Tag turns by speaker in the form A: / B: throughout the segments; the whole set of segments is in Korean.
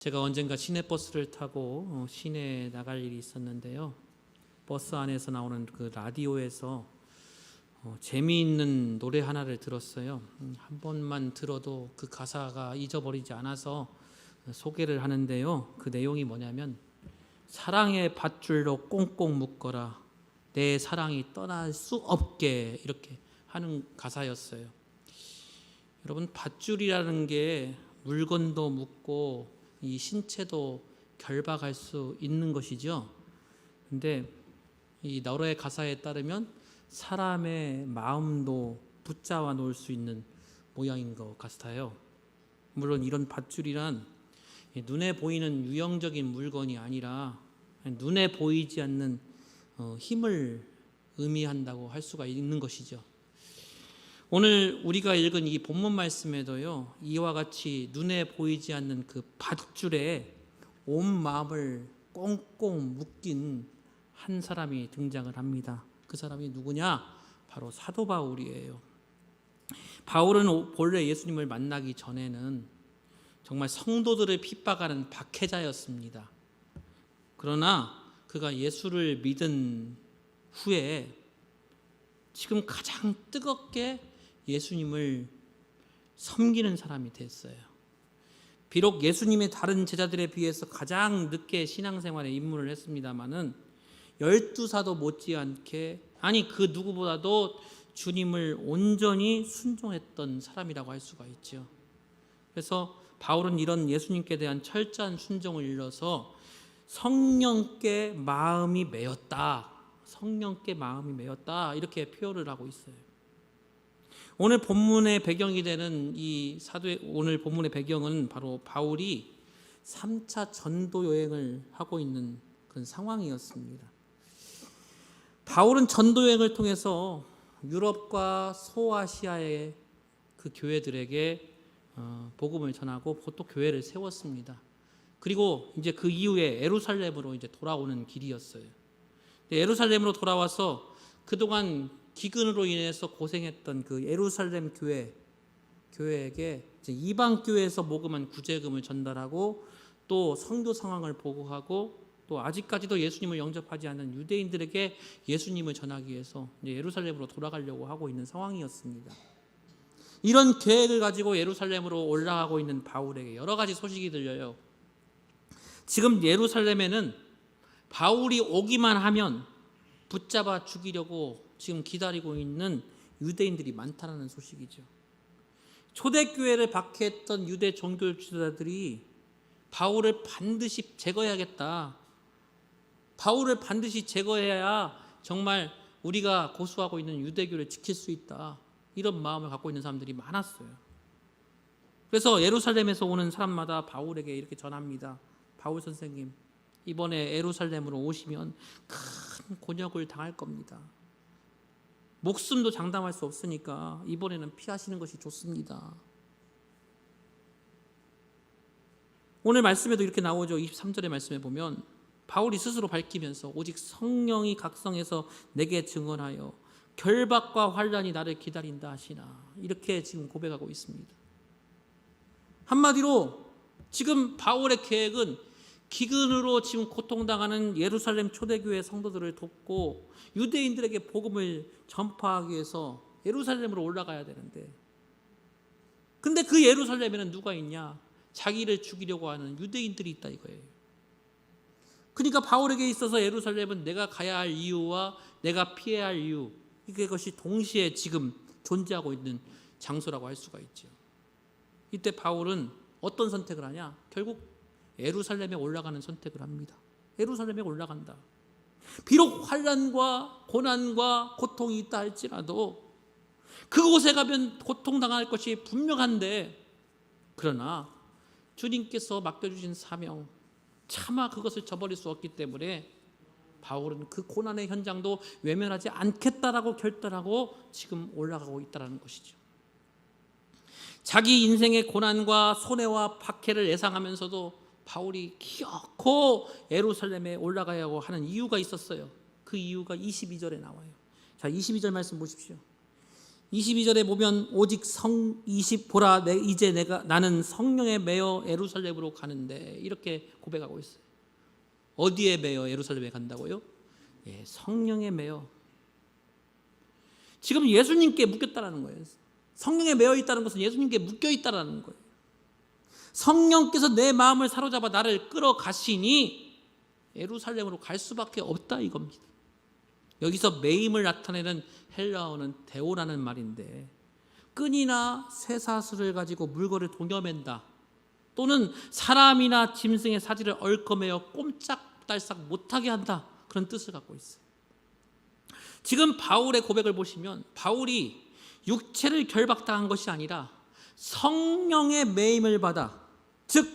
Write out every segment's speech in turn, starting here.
A: 제가 언젠가 시내버스를 타고 시내에 나갈 일이 있었는데요. 버스 안에서 나오는 그 라디오에서 재미있는 노래 하나를 들었어요. 한 번만 들어도 그 가사가 잊어버리지 않아서 소개를 하는데요. 그 내용이 뭐냐면, 사랑의 밧줄로 꽁꽁 묶어라, 내 사랑이 떠날 수 없게, 이렇게 하는 가사였어요. 여러분, 밧줄이라는 게 물건도 묶고 이 신체도 결박할 수 있는 것이죠. 근데 이 노래 가사에 따르면 사람의 마음도 붙잡아 놓을 수 있는 모양인 것 같아요. 물론 이런 밧줄이란 눈에 보이는 유형적인 물건이 아니라 눈에 보이지 않는 힘을 의미한다고 할 수가 있는 것이죠. 오늘 우리가 읽은 이 본문 말씀에도요, 이와 같이 눈에 보이지 않는 그 밧줄에 온 마음을 꽁꽁 묶인 한 사람이 등장을 합니다. 그 사람이 누구냐? 바로 사도 바울이에요. 바울은 본래 예수님을 만나기 전에는 정말 성도들을 핍박하는 박해자였습니다. 그러나 그가 예수를 믿은 후에 지금 가장 뜨겁게 예수님을 섬기는 사람이 됐어요. 비록 예수님의 다른 제자들에 비해서 가장 늦게 신앙생활에 입문을 했습니다마는 12사도 못지않게, 아니 그 누구보다도 주님을 온전히 순종했던 사람이라고 할 수가 있죠. 그래서 바울은 이런 예수님께 대한 철저한 순종을 이뤄서 성령께 마음이 매였다, 성령께 마음이 매였다, 이렇게 표현을 하고 있어요. 오늘 본문의 배경이 되는 이 오늘 본문의 배경은 바로 바울이 3차 전도 여행을 하고 있는 그런 상황이었습니다. 바울은 전도 여행을 통해서 유럽과 소아시아의 그 교회들에게 복음을 전하고 또 교회를 세웠습니다. 그리고 이제 그 이후에 예루살렘으로 이제 돌아오는 길이었어요. 예루살렘으로 돌아와서 그동안 기근으로 인해서 고생했던 그 예루살렘 교회에게 이제 이방 교회에서 모금한 구제금을 전달하고, 또 선교 상황을 보고하고, 또 아직까지도 예수님을 영접하지 않는 유대인들에게 예수님을 전하기 위해서 이제 예루살렘으로 돌아가려고 하고 있는 상황이었습니다. 이런 계획을 가지고 예루살렘으로 올라가고 있는 바울에게 여러 가지 소식이 들려요. 지금 예루살렘에는 바울이 오기만 하면 붙잡아 죽이려고 지금 기다리고 있는 유대인들이 많다는 소식이죠. 초대교회를 박해했던 유대 종교 지도자들이 바울을 반드시 제거해야겠다, 바울을 반드시 제거해야 정말 우리가 고수하고 있는 유대교를 지킬 수 있다, 이런 마음을 갖고 있는 사람들이 많았어요. 그래서 예루살렘에서 오는 사람마다 바울에게 이렇게 전합니다. 바울 선생님, 이번에 예루살렘으로 오시면 큰 곤욕을 당할 겁니다. 목숨도 장담할 수 없으니까 이번에는 피하시는 것이 좋습니다. 오늘 말씀에도 이렇게 나오죠. 23절의 말씀에 보면 바울이 스스로 밝히면서 오직 성령이 각성해서 내게 증언하여 결박과 환난이 나를 기다린다 하시나, 이렇게 지금 고백하고 있습니다. 한마디로 지금 바울의 계획은 기근으로 지금 고통당하는 예루살렘 초대교회 성도들을 돕고 유대인들에게 복음을 전파하기 위해서 예루살렘으로 올라가야 되는데, 근데 그 예루살렘에는 누가 있냐? 자기를 죽이려고 하는 유대인들이 있다 이거예요. 그러니까 바울에게 있어서 예루살렘은 내가 가야 할 이유와 내가 피해야 할 이유, 이것이 동시에 지금 존재하고 있는 장소라고 할 수가 있죠. 이때 바울은 어떤 선택을 하냐? 결국 예루살렘에 올라가는 선택을 합니다. 예루살렘에 올라간다. 비록 환난과 고난과 고통이 있다 할지라도 그곳에 가면 고통당할 것이 분명한데, 그러나 주님께서 맡겨주신 사명, 차마 그것을 저버릴 수 없기 때문에 바울은 그 고난의 현장도 외면하지 않겠다라고 결단하고 지금 올라가고 있다는 것이죠. 자기 인생의 고난과 손해와 박해를 예상하면서도 바울이 기어코 예루살렘에 올라가야 하는 이유가 있었어요. 그 이유가 22절에 나와요. 자, 22절 말씀 보십시오. 22절에 보면 오직 보라 이제 나는 성령에 매여 예루살렘으로 가는데 이렇게 고백하고 있어요. 어디에 매여 예루살렘에 간다고요? 예, 성령에 매여. 지금 예수님께 묶였다라는 거예요. 성령에 매여 있다는 것은 예수님께 묶여 있다라는 거예요. 성령께서 내 마음을 사로잡아 나를 끌어가시니 예루살렘으로 갈 수밖에 없다 이겁니다. 여기서 매임을 나타내는 헬라어는 데오라는 말인데, 끈이나 쇠사슬을 가지고 물건을 동여맨다, 또는 사람이나 짐승의 사지를 얽어매어 꼼짝달싹 못하게 한다, 그런 뜻을 갖고 있어요. 지금 바울의 고백을 보시면 바울이 육체를 결박당한 것이 아니라 성령의 매임을 받아, 즉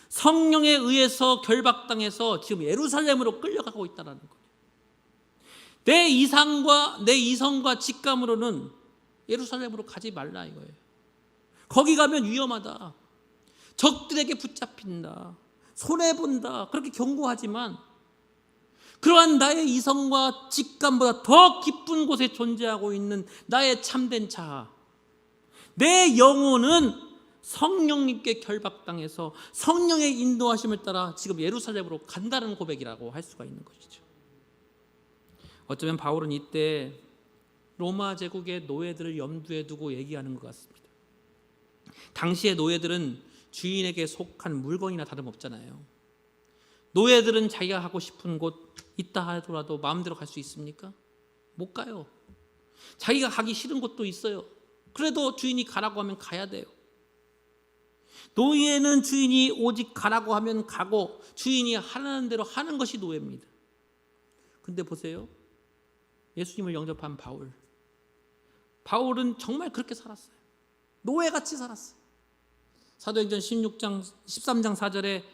A: 성령에 의해서 결박당해서 지금 예루살렘으로 끌려가고 있다는 거예요. 내 이성과 직감으로는 예루살렘으로 가지 말라 이거예요. 거기 가면 위험하다, 적들에게 붙잡힌다, 손해본다, 그렇게 경고하지만 그러한 나의 이성과 직감보다 더 깊은 곳에 존재하고 있는 나의 참된 자아, 내 영혼은 성령님께 결박당해서 성령의 인도하심을 따라 지금 예루살렘으로 간다는 고백이라고 할 수가 있는 것이죠. 어쩌면 바울은 이때 로마 제국의 노예들을 염두에 두고 얘기하는 것 같습니다. 당시의 노예들은 주인에게 속한 물건이나 다름없잖아요. 노예들은 자기가 가고 싶은 곳 있다 하더라도 마음대로 갈 수 있습니까? 못 가요. 자기가 가기 싫은 곳도 있어요. 그래도 주인이 가라고 하면 가야 돼요. 노예는 주인이 오직 가라고 하면 가고 주인이 하라는 대로 하는 것이 노예입니다. 근데 보세요, 예수님을 영접한 바울은 정말 그렇게 살았어요. 노예같이 살았어요. 사도행전 13장 4절에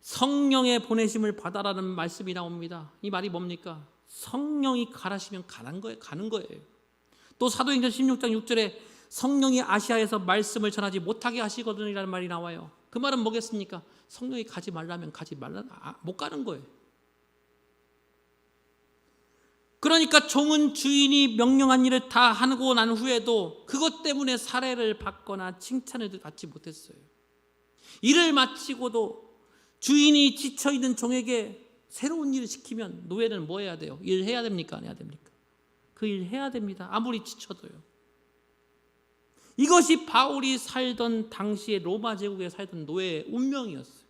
A: 성령의 보내심을 받아라는 말씀이 나옵니다. 이 말이 뭡니까? 성령이 가라시면 가는 거예요. 또 사도행전 16장 6절에 성령이 아시아에서 말씀을 전하지 못하게 하시거든이라는 말이 나와요. 그 말은 뭐겠습니까? 성령이 가지 말라면 못 가는 거예요. 그러니까 종은 주인이 명령한 일을 다 하고 난 후에도 그것 때문에 사례를 받거나 칭찬을 받지 못했어요. 일을 마치고도 주인이 지쳐있는 종에게 새로운 일을 시키면 노예는 뭐 해야 돼요? 일해야 됩니까? 안 해야 됩니까? 그 일 해야 됩니다. 아무리 지쳐도요. 이것이 바울이 살던 당시에 로마 제국에 살던 노예의 운명이었어요.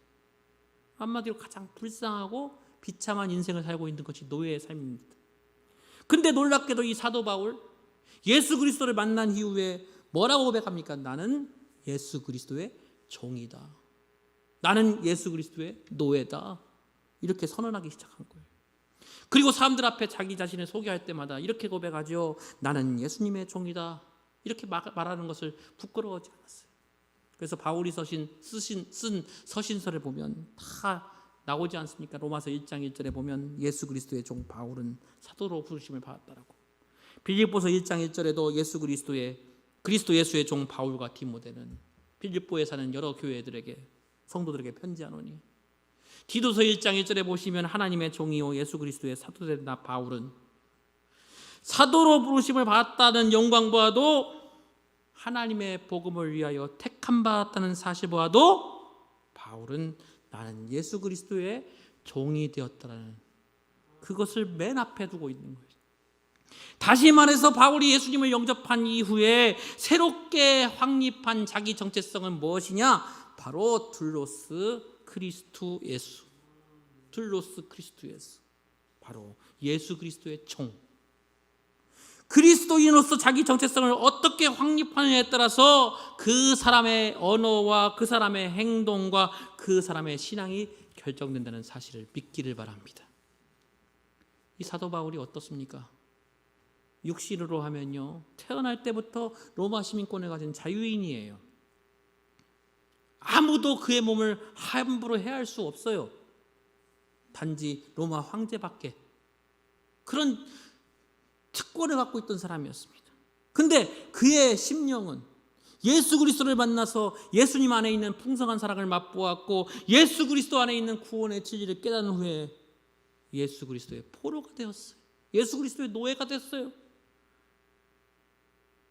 A: 한마디로 가장 불쌍하고 비참한 인생을 살고 있는 것이 노예의 삶입니다. 근데 놀랍게도 이 사도 바울, 예수 그리스도를 만난 이후에 뭐라고 고백합니까? 나는 예수 그리스도의 종이다, 나는 예수 그리스도의 노예다, 이렇게 선언하기 시작한 거예요. 그리고 사람들 앞에 자기 자신을 소개할 때마다 이렇게 고백하죠. 나는 예수님의 종이다, 이렇게 말하는 것을 부끄러워하지 않았어요. 그래서 바울이 쓴 서신서를 보면 다 나오지 않습니까? 로마서 1장 1절에 보면 예수 그리스도의 종 바울은 사도로 부르심을 받았다라고. 빌립보서 1장 1절에도 그리스도 예수의 종 바울과 디모데는 빌립보에 사는 여러 교회들에게, 성도들에게 편지하노니, 디도서 1장 1절에 보시면 하나님의 종이요 예수 그리스도의 사도된 나 바울은 사도로 부르심을 받았다는 영광보다도 하나님의 복음을 위하여 택함 받았다는 사실 보아도 바울은 나는 예수 그리스도의 종이 되었다라는 그것을 맨 앞에 두고 있는 거예요. 다시 말해서 바울이 예수님을 영접한 이후에 새롭게 확립한 자기 정체성은 무엇이냐? 바로 둘로스 크리스투 예수. 바로 예수 그리스도의 종. 그리스도인으로서 자기 정체성을 어떻게 확립하느냐에 따라서 그 사람의 언어와 그 사람의 행동과 그 사람의 신앙이 결정된다는 사실을 믿기를 바랍니다. 이 사도 바울이 어떻습니까? 육신으로 하면요, 태어날 때부터 로마 시민권을 가진 자유인이에요. 아무도 그의 몸을 함부로 해할 수 없어요. 단지 로마 황제밖에. 그런 특권을 갖고 있던 사람이었습니다. 근데 그의 심령은 예수 그리스도를 만나서 예수님 안에 있는 풍성한 사랑을 맛보았고 예수 그리스도 안에 있는 구원의 진리를 깨달은 후에 예수 그리스도의 포로가 되었어요. 예수 그리스도의 노예가 됐어요.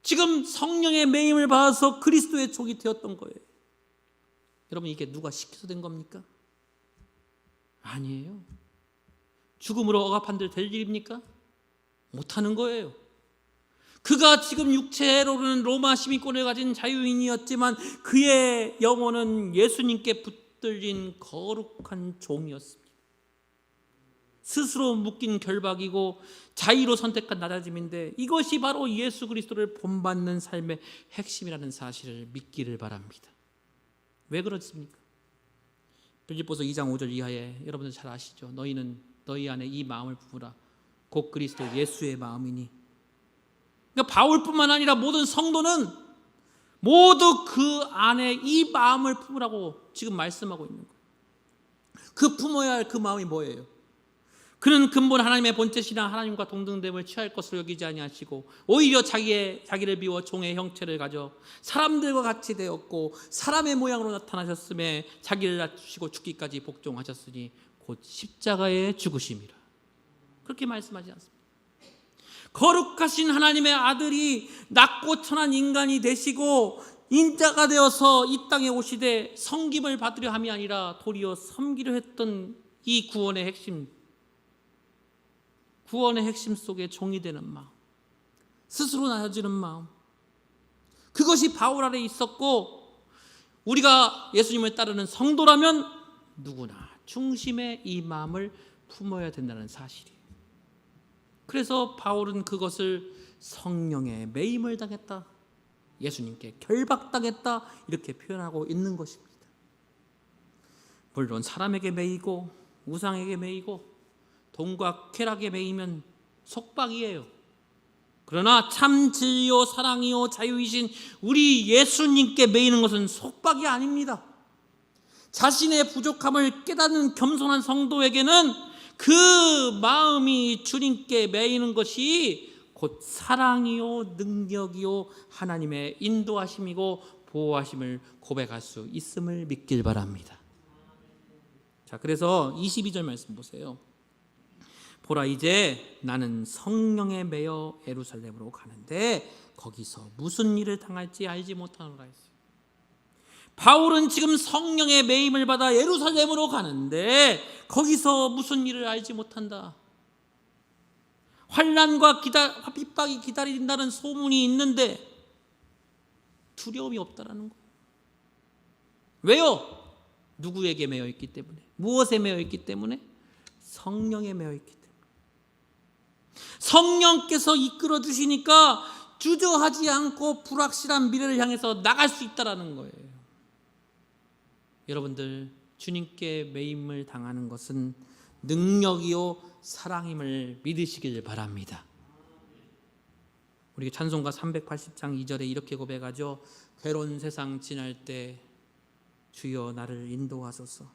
A: 지금 성령의 매임을 받아서 그리스도의 족이 되었던 거예요. 여러분, 이게 누가 시켜서 된 겁니까? 아니에요. 죽음으로 억압한 들 될 일입니까? 못하는 거예요. 그가 지금 육체로는 로마 시민권을 가진 자유인이었지만 그의 영혼은 예수님께 붙들린 거룩한 종이었습니다. 스스로 묶인 결박이고 자의로 선택한 낮아짐인데 이것이 바로 예수 그리스도를 본받는 삶의 핵심이라는 사실을 믿기를 바랍니다. 왜 그렇습니까? 빌립보서 2장 5절 이하에 여러분들 잘 아시죠? 너희는 너희 안에 이 마음을 품으라. 곧 그리스도 예수의 마음이니. 그러니까 바울뿐만 아니라 모든 성도는 모두 그 안에 이 마음을 품으라고 지금 말씀하고 있는 거예요. 그 품어야 할 그 마음이 뭐예요? 그는 근본 하나님의 본체시나 하나님과 동등됨을 취할 것으로 여기지 아니하시고 오히려 자기를 비워 종의 형체를 가져 사람들과 같이 되었고 사람의 모양으로 나타나셨음에 자기를 낮추시고 죽기까지 복종하셨으니 곧 십자가에 죽으심이라. 그렇게 말씀하지 않습니다. 거룩하신 하나님의 아들이 낮고 천한 인간이 되시고 인자가 되어서 이 땅에 오시되 섬김을 받으려 함이 아니라 도리어 섬기려 했던 이 구원의 핵심 속에 종이 되는 마음, 스스로 낮아지는 마음, 그것이 바울 안에 있었고 우리가 예수님을 따르는 성도라면 누구나 중심의 이 마음을 품어야 된다는 사실이에요. 그래서 바울은 그것을 성령의 매임을 당했다, 예수님께 결박당했다 이렇게 표현하고 있는 것입니다. 물론 사람에게 매이고 우상에게 매이고 돈과 쾌락에 매이면 속박이에요. 그러나 참 진리요 사랑이요 자유이신 우리 예수님께 매이는 것은 속박이 아닙니다. 자신의 부족함을 깨닫는 겸손한 성도에게는 그 마음이 주님께 매이는 것이 곧 사랑이요 능력이요 하나님의 인도하심이고 보호하심을 고백할 수 있음을 믿길 바랍니다. 자, 그래서 22절 말씀 보세요. 보라, 이제 나는 성령에 매여 예루살렘으로 가는데 거기서 무슨 일을 당할지 알지 못하노라 했어요. 바울은 지금 성령의 매임을 받아 예루살렘으로 가는데 거기서 무슨 일을 알지 못한다. 환난과 핍박이 기다린다는 소문이 있는데 두려움이 없다라는 거예요. 왜요? 누구에게 매여 있기 때문에, 무엇에 매여 있기 때문에? 성령에 매여 있기 때문에. 성령께서 이끌어 주시니까 주저하지 않고 불확실한 미래를 향해서 나갈 수 있다라는 거예요. 여러분들, 주님께 매임을 당하는 것은 능력이요 사랑임을 믿으시길 바랍니다. 우리 찬송가 380장 2절에 이렇게 고백하죠. 괴로운 세상 지날 때 주여 나를 인도하소서.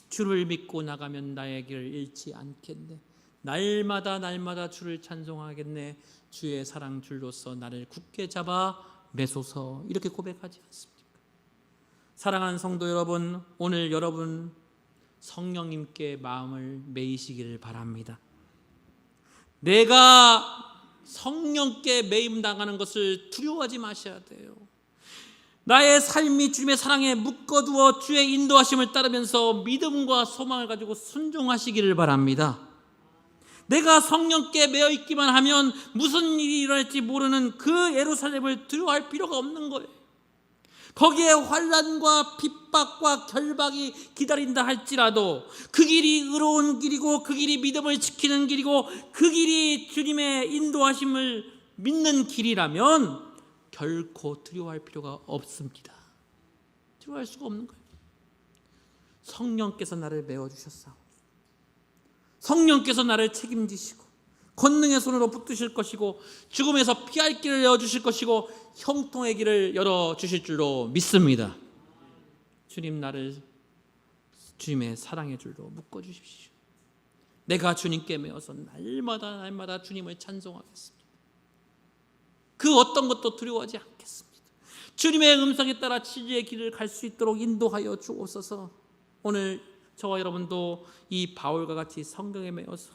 A: 주를 믿고 나가면 나의 길을 잃지 않겠네. 날마다 주를 찬송하겠네. 주의 사랑 줄로서 나를 굳게 잡아 매소서. 이렇게 고백하지 않습니까? 사랑하는 성도 여러분, 오늘 여러분 성령님께 마음을 매이시기를 바랍니다. 내가 성령께 매임당하는 것을 두려워하지 마셔야 돼요. 나의 삶이 주님의 사랑에 묶어두어 주의 인도하심을 따르면서 믿음과 소망을 가지고 순종하시기를 바랍니다. 내가 성령께 매여 있기만 하면 무슨 일이 일어날지 모르는 그 예루살렘을 두려워할 필요가 없는 거예요. 거기에 환난과 핍박과 결박이 기다린다 할지라도 그 길이 의로운 길이고 그 길이 믿음을 지키는 길이고 그 길이 주님의 인도하심을 믿는 길이라면 결코 두려워할 필요가 없습니다. 두려워할 수가 없는 거예요. 성령께서 나를 메워주셨사오니 성령께서 나를 책임지시고 권능의 손으로 붙드실 것이고 죽음에서 피할 길을 열어주실 것이고 형통의 길을 열어주실 줄로 믿습니다. 주님, 나를 주님의 사랑의 줄로 묶어주십시오. 내가 주님께 매어서 날마다 주님을 찬송하겠습니다. 그 어떤 것도 두려워하지 않겠습니다. 주님의 음성에 따라 진리의 길을 갈 수 있도록 인도하여 주옵소서. 오늘 저와 여러분도 이 바울과 같이 성경에 매어서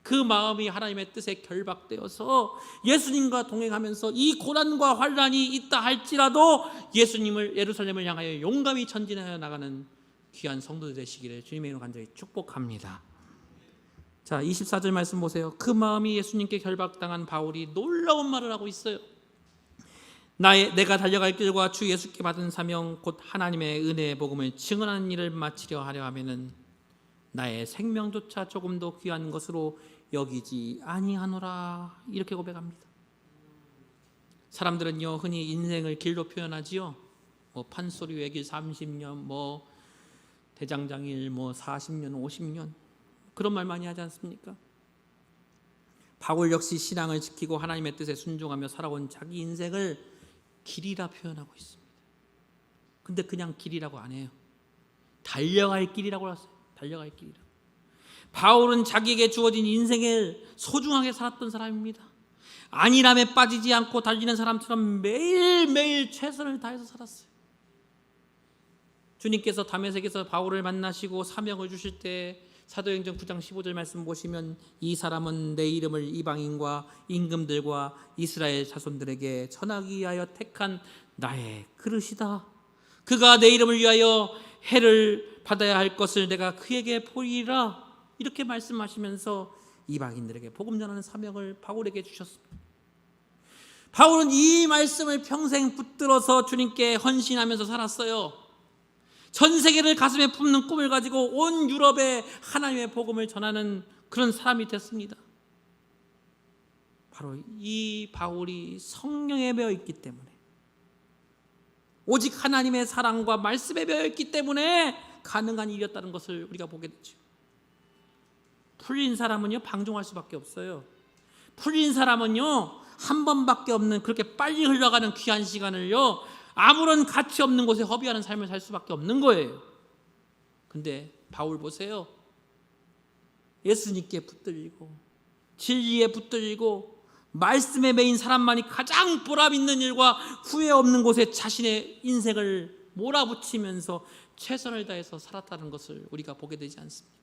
A: 그 마음이 하나님의 뜻에 결박되어서 예수님과 동행하면서 이 고난과 환난이 있다 할지라도 예수님을 예루살렘을 향하여 용감히 전진하여 나가는 귀한 성도들 되시기를 주님의 이름으로 간절히 축복합니다. 자, 24절 말씀 보세요. 그 마음이 예수님께 결박당한 바울이 놀라운 말을 하고 있어요. 내가 달려갈 길과 주 예수께 받은 사명 곧 하나님의 은혜의 복음을 증언하는 일을 마치려 하려 하면은 나의 생명조차 조금도 귀한 것으로 여기지 아니하노라. 이렇게 고백합니다. 사람들은요 흔히 인생을 길로 표현하지요. 판소리 외길 30년, 대장장일 40년, 50년 그런 말 많이 하지 않습니까? 바울 역시 신앙을 지키고 하나님의 뜻에 순종하며 살아온 자기 인생을 길이라 표현하고 있습니다. 근데 그냥 길이라고 안 해요. 달려갈 길이라고 했어요. 달려갈 길이라고. 바울은 자기에게 주어진 인생을 소중하게 살았던 사람입니다. 안일함에 빠지지 않고 달리는 사람처럼 매일매일 최선을 다해서 살았어요. 주님께서 다메섹에서 바울을 만나시고 사명을 주실 때 사도행전 9장 15절 말씀 보시면 이 사람은 내 이름을 이방인과 임금들과 이스라엘 자손들에게 전하기 위하여 택한 나의 그릇이다. 그가 내 이름을 위하여 해를 받아야 할 것을 내가 그에게 보이리라. 이렇게 말씀하시면서 이방인들에게 복음 전하는 사명을 바울에게 주셨습니다. 바울은 이 말씀을 평생 붙들어서 주님께 헌신하면서 살았어요. 전 세계를 가슴에 품는 꿈을 가지고 온 유럽에 하나님의 복음을 전하는 그런 사람이 됐습니다. 바로 이 바울이 성령에 배어 있기 때문에, 오직 하나님의 사랑과 말씀에 배어 있기 때문에 가능한 일이었다는 것을 우리가 보게 되죠. 풀린 사람은요 방종할 수밖에 없어요. 풀린 사람은요 한 번밖에 없는 그렇게 빨리 흘러가는 귀한 시간을요 아무런 가치 없는 곳에 허비하는 삶을 살 수밖에 없는 거예요. 근데 바울 보세요. 예수님께 붙들리고 진리에 붙들리고 말씀에 매인 사람만이 가장 보람 있는 일과 후회 없는 곳에 자신의 인생을 몰아붙이면서 최선을 다해서 살았다는 것을 우리가 보게 되지 않습니까?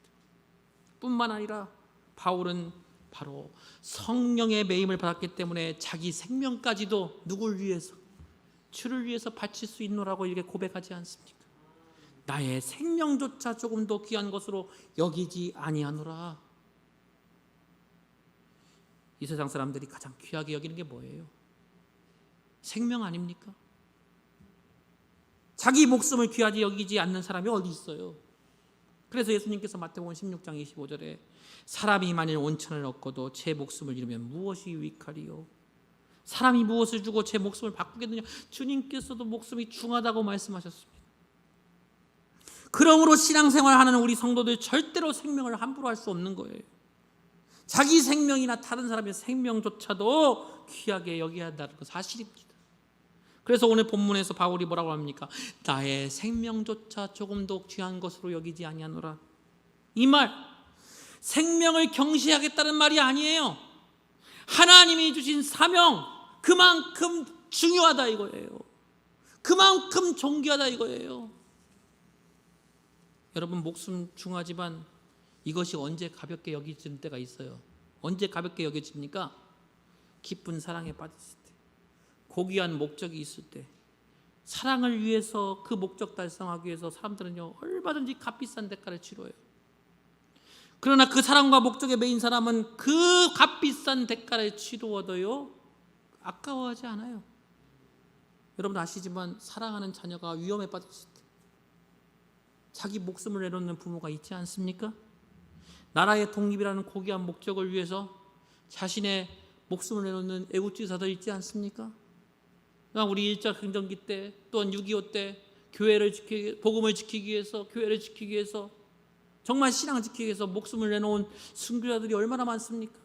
A: 뿐만 아니라 바울은 바로 성령의 매임을 받았기 때문에 자기 생명까지도 누굴 위해서? 주를 위해서 바칠 수 있노라고 이렇게 고백하지 않습니까? 나의 생명조차 조금도 귀한 것으로 여기지 아니하노라. 이 세상 사람들이 가장 귀하게 여기는 게 뭐예요? 생명 아닙니까? 자기 목숨을 귀하게 여기지 않는 사람이 어디 있어요? 그래서 예수님께서 마태복음 16장 25절에 사람이 만일 온천을 얻고도 제 목숨을 잃으면 무엇이 유익하리요? 사람이 무엇을 주고 제 목숨을 바꾸겠느냐? 주님께서도 목숨이 중하다고 말씀하셨습니다. 그러므로 신앙생활하는 우리 성도들 절대로 생명을 함부로 할 수 없는 거예요. 자기 생명이나 다른 사람의 생명조차도 귀하게 여겨야 한다는 건 사실입니다. 그래서 오늘 본문에서 바울이 뭐라고 합니까? 나의 생명조차 조금도 귀한 것으로 여기지 아니하노라. 이 말, 생명을 경시하겠다는 말이 아니에요. 하나님이 주신 사명, 그만큼 중요하다 이거예요. 그만큼 존귀하다 이거예요. 여러분, 목숨 중하지만 이것이 언제 가볍게 여겨지는 때가 있어요. 언제 가볍게 여겨집니까? 기쁜 사랑에 빠졌을 때, 고귀한 목적이 있을 때, 사랑을 위해서 그 목적 달성하기 위해서 사람들은요 얼마든지 값비싼 대가를 치러요. 그러나 그 사랑과 목적에 매인 사람은 그 값비싼 대가를 치루어도요 아까워하지 않아요. 여러분 아시지만 사랑하는 자녀가 위험에 빠졌을 때 자기 목숨을 내놓는 부모가 있지 않습니까? 나라의 독립이라는 고귀한 목적을 위해서 자신의 목숨을 내놓는 애국지사도 있지 않습니까? 우리 1차 행정기 때 또한 6.25 때 복음을 지키기 위해서, 교회를 지키기 위해서, 정말 신앙을 지키기 위해서 목숨을 내놓은 순교자들이 얼마나 많습니까?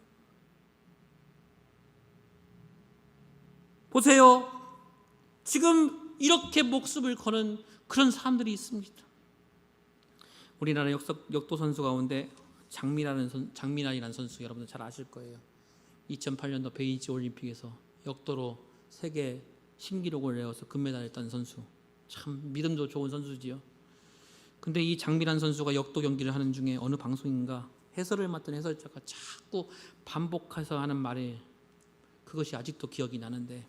A: 보세요. 지금 이렇게 목숨을 거는 그런 사람들이 있습니다. 우리나라 역도 선수 가운데 장민환이라는 선수 여러분들 잘 아실 거예요. 2008년도 베이지 올림픽에서 역도로 세계 신기록을 내어서 금메달을 딴 선수, 참 믿음도 좋은 선수지요. 근데 이 장민환 선수가 역도 경기를 하는 중에 어느 방송인가 해설을 맡은 해설자가 자꾸 반복해서 하는 말이 그것이 아직도 기억이 나는데,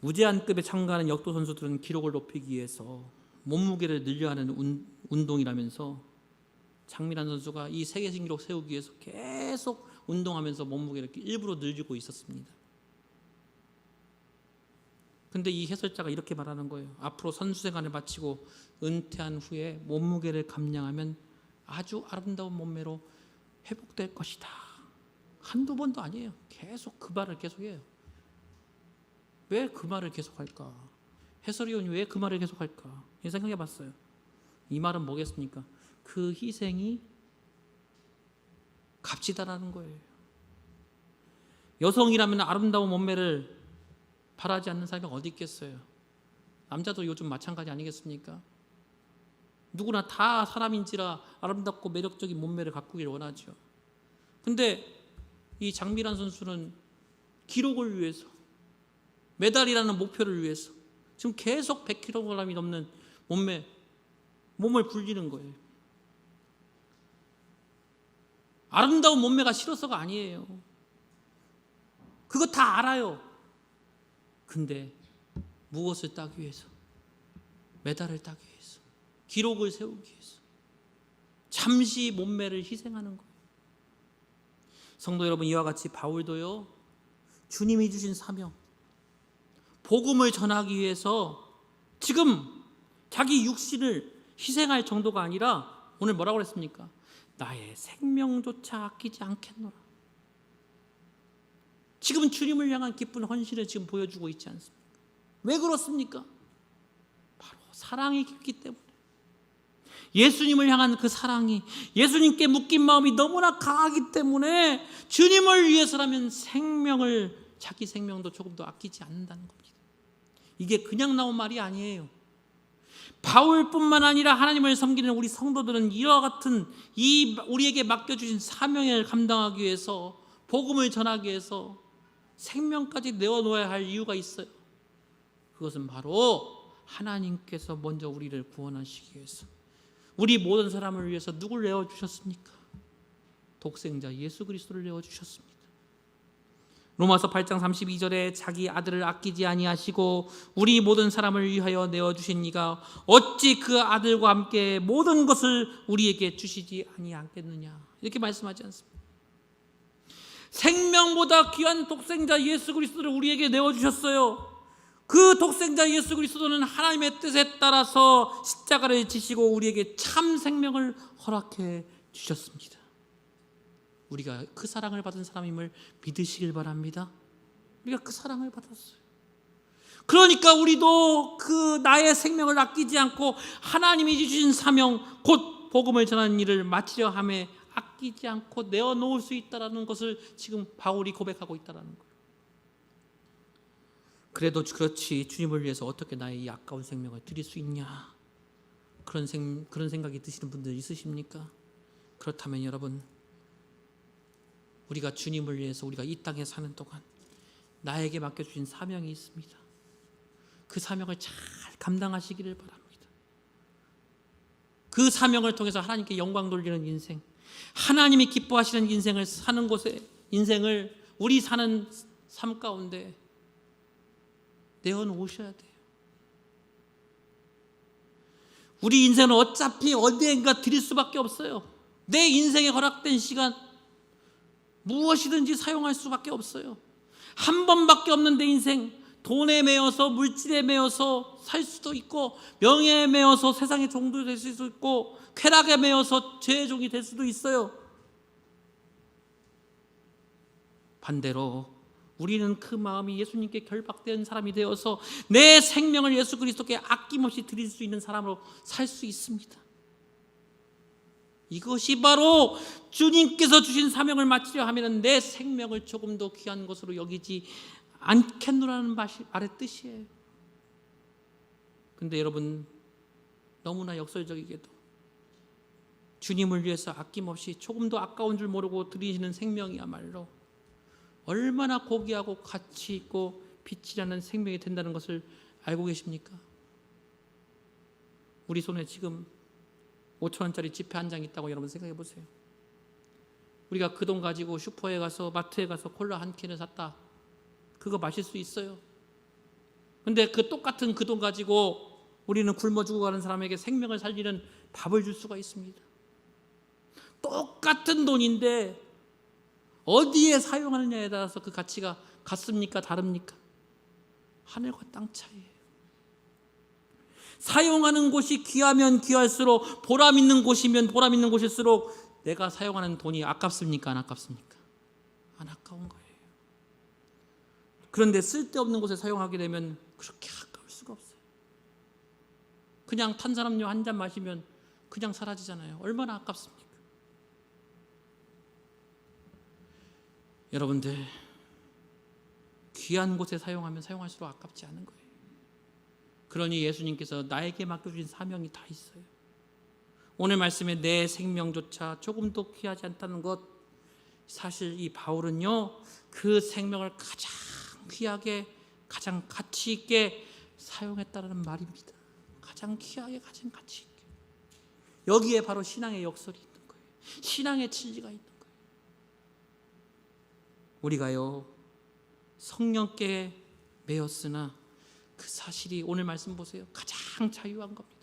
A: 무제한급에 참가하는 역도 선수들은 기록을 높이기 위해서 몸무게를 늘려야 하는 운동이라면서 장미란 선수가 이 세계 신기록 세우기 위해서 계속 운동하면서 몸무게를 일부러 늘리고 있었습니다. 근데 이 해설자가 이렇게 말하는 거예요. 앞으로 선수 생활을 마치고 은퇴한 후에 몸무게를 감량하면 아주 아름다운 몸매로 회복될 것이다. 한두 번도 아니에요. 계속 그 말을 계속해요. 왜 그 말을 계속할까? 해설위원이 왜 그 말을 계속할까? 생각해 봤어요. 이 말은 뭐겠습니까? 그 희생이 값지다라는 거예요. 여성이라면 아름다운 몸매를 바라지 않는 사람이 어디 있겠어요? 남자도 요즘 마찬가지 아니겠습니까? 누구나 다 사람인지라 아름답고 매력적인 몸매를 가꾸길 원하죠. 근데 이 장미란 선수는 기록을 위해서, 메달이라는 목표를 위해서 지금 계속 100kg이 넘는 몸을 불리는 거예요. 아름다운 몸매가 싫어서가 아니에요. 그거 다 알아요. 근데 무엇을 따기 위해서? 메달을 따기 위해서, 기록을 세우기 위해서 잠시 몸매를 희생하는 거예요. 성도 여러분, 이와 같이 바울도요, 주님이 주신 사명, 복음을 전하기 위해서 지금 자기 육신을 희생할 정도가 아니라 오늘 뭐라고 그랬습니까? 나의 생명조차 아끼지 않겠노라. 지금 주님을 향한 기쁜 헌신을 지금 보여주고 있지 않습니까? 왜 그렇습니까? 바로 사랑이 깊기 때문에. 예수님을 향한 그 사랑이, 예수님께 묶인 마음이 너무나 강하기 때문에 주님을 위해서라면 자기 생명도 조금도 아끼지 않는다는 겁니다. 이게 그냥 나온 말이 아니에요. 바울뿐만 아니라 하나님을 섬기는 우리 성도들은 이와 같은 우리에게 맡겨주신 사명을 감당하기 위해서, 복음을 전하기 위해서 생명까지 내어놓아야 할 이유가 있어요. 그것은 바로 하나님께서 먼저 우리를 구원하시기 위해서, 우리 모든 사람을 위해서 누굴 내어주셨습니까? 독생자 예수 그리스도를 내어주셨습니다. 로마서 8장 32절에 자기 아들을 아끼지 아니하시고 우리 모든 사람을 위하여 내어주신 이가 어찌 그 아들과 함께 모든 것을 우리에게 주시지 아니하겠느냐, 이렇게 말씀하지 않습니까? 생명보다 귀한 독생자 예수 그리스도를 우리에게 내어주셨어요. 그 독생자 예수 그리스도는 하나님의 뜻에 따라서 십자가를 지시고 우리에게 참 생명을 허락해 주셨습니다. 우리가 그 사랑을 받은 사람임을 믿으시길 바랍니다. 우리가 그 사랑을 받았어요. 그러니까 우리도 그 나의 생명을 아끼지 않고 하나님이 주신 사명, 곧 복음을 전하는 일을 마치려 함에 아끼지 않고 내어놓을 수 있다는 것을 지금 바울이 고백하고 있다는 거예요. 그래도 그렇지, 주님을 위해서 어떻게 나의 이 아까운 생명을 드릴 수 있냐, 그런 생각이 드시는 분들 있으십니까? 그렇다면 여러분, 우리가 주님을 위해서 우리가 이 땅에 사는 동안 나에게 맡겨주신 사명이 있습니다. 그 사명을 잘 감당하시기를 바랍니다. 그 사명을 통해서 하나님께 영광 돌리는 인생, 하나님이 기뻐하시는 인생을 사는 곳에, 인생을 우리 사는 삶 가운데 내어놓으셔야 돼요. 우리 인생은 어차피 어디엔가 드릴 수밖에 없어요. 내 인생에 허락된 시간 무엇이든지 사용할 수밖에 없어요. 한 번밖에 없는 내 인생, 돈에 매여서, 물질에 매여서 살 수도 있고, 명예에 매여서 세상의 종도 될 수도 있고, 쾌락에 매여서 죄의 종이 될 수도 있어요. 반대로 우리는 그 마음이 예수님께 결박된 사람이 되어서 내 생명을 예수 그리스도께 아낌없이 드릴 수 있는 사람으로 살 수 있습니다. 이것이 바로 주님께서 주신 사명을 마치려 하면 내 생명을 조금 더 귀한 것으로 여기지 않겠노라는 말의 뜻이에요. 근데 여러분, 너무나 역설적이게도 주님을 위해서 아낌없이 조금도 아까운 줄 모르고 드리시는 생명이야말로 얼마나 고귀하고 가치 있고 빛이 나는 생명이 된다는 것을 알고 계십니까? 우리 손에 지금 5,000원짜리 지폐 한 장 있다고 여러분 생각해 보세요. 우리가 그 돈 가지고 슈퍼에 가서 마트에 가서 콜라 한 캔을 샀다. 그거 마실 수 있어요. 근데 그 똑같은 그 돈 가지고 우리는 굶어 죽어가는 사람에게 생명을 살리는 밥을 줄 수가 있습니다. 똑같은 돈인데 어디에 사용하느냐에 따라서 그 가치가 같습니까? 다릅니까? 하늘과 땅 차이예요. 사용하는 곳이 귀하면 귀할수록, 보람 있는 곳이면 보람 있는 곳일수록 내가 사용하는 돈이 아깝습니까? 안 아깝습니까? 안 아까운 거예요. 그런데 쓸데없는 곳에 사용하게 되면 그렇게 아까울 수가 없어요. 그냥 탄산음료 한 잔 마시면 그냥 사라지잖아요. 얼마나 아깝습니까? 여러분들, 귀한 곳에 사용하면 사용할수록 아깝지 않은 거예요. 그러니 예수님께서 나에게 맡겨주신 사명이 다 있어요. 오늘 말씀에 내 생명조차 조금도 귀하지 않다는 것, 사실 이 바울은요, 그 생명을 가장 귀하게, 가장 가치 있게 사용했다는 말입니다. 가장 귀하게, 가장 가치 있게. 여기에 바로 신앙의 역설이 있는 거예요. 신앙의 진리가 있는 거예요. 우리가요, 성령께 매였으나 그 사실이 오늘 말씀 보세요. 가장 자유한 겁니다.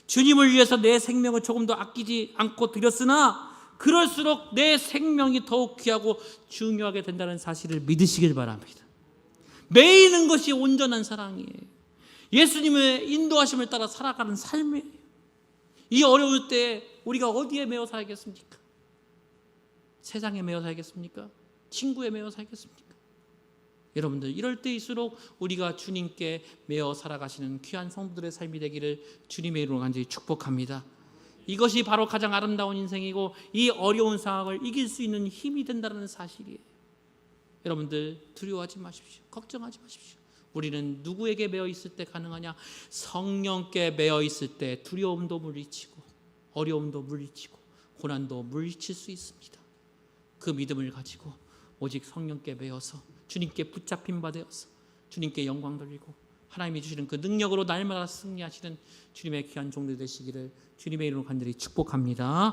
A: 주님을 위해서 내 생명을 조금도 아끼지 않고 드렸으나 그럴수록 내 생명이 더욱 귀하고 중요하게 된다는 사실을 믿으시길 바랍니다. 매이는 것이 온전한 사랑이에요. 예수님의 인도하심을 따라 살아가는 삶이에요. 이 어려울 때 우리가 어디에 매여 살겠습니까? 세상에 매여 살겠습니까? 친구에 매여 살겠습니까? 여러분들, 이럴 때일수록 우리가 주님께 매어 살아가시는 귀한 성도들의 삶이 되기를 주님의 이름으로 간절히 축복합니다. 이것이 바로 가장 아름다운 인생이고 이 어려운 상황을 이길 수 있는 힘이 된다는 사실이에요. 여러분들, 두려워하지 마십시오. 걱정하지 마십시오. 우리는 누구에게 매어 있을 때 가능하냐? 성령께 매어 있을 때 두려움도 물리치고 어려움도 물리치고 고난도 물리칠 수 있습니다. 그 믿음을 가지고 오직 성령께 매어서 주님께 붙잡힌 바 되어서 주님께 영광 돌리고 하나님이 주시는 그 능력으로 날마다 승리하시는 주님의 귀한 종들 되시기를 주님의 이름으로 간절히 축복합니다.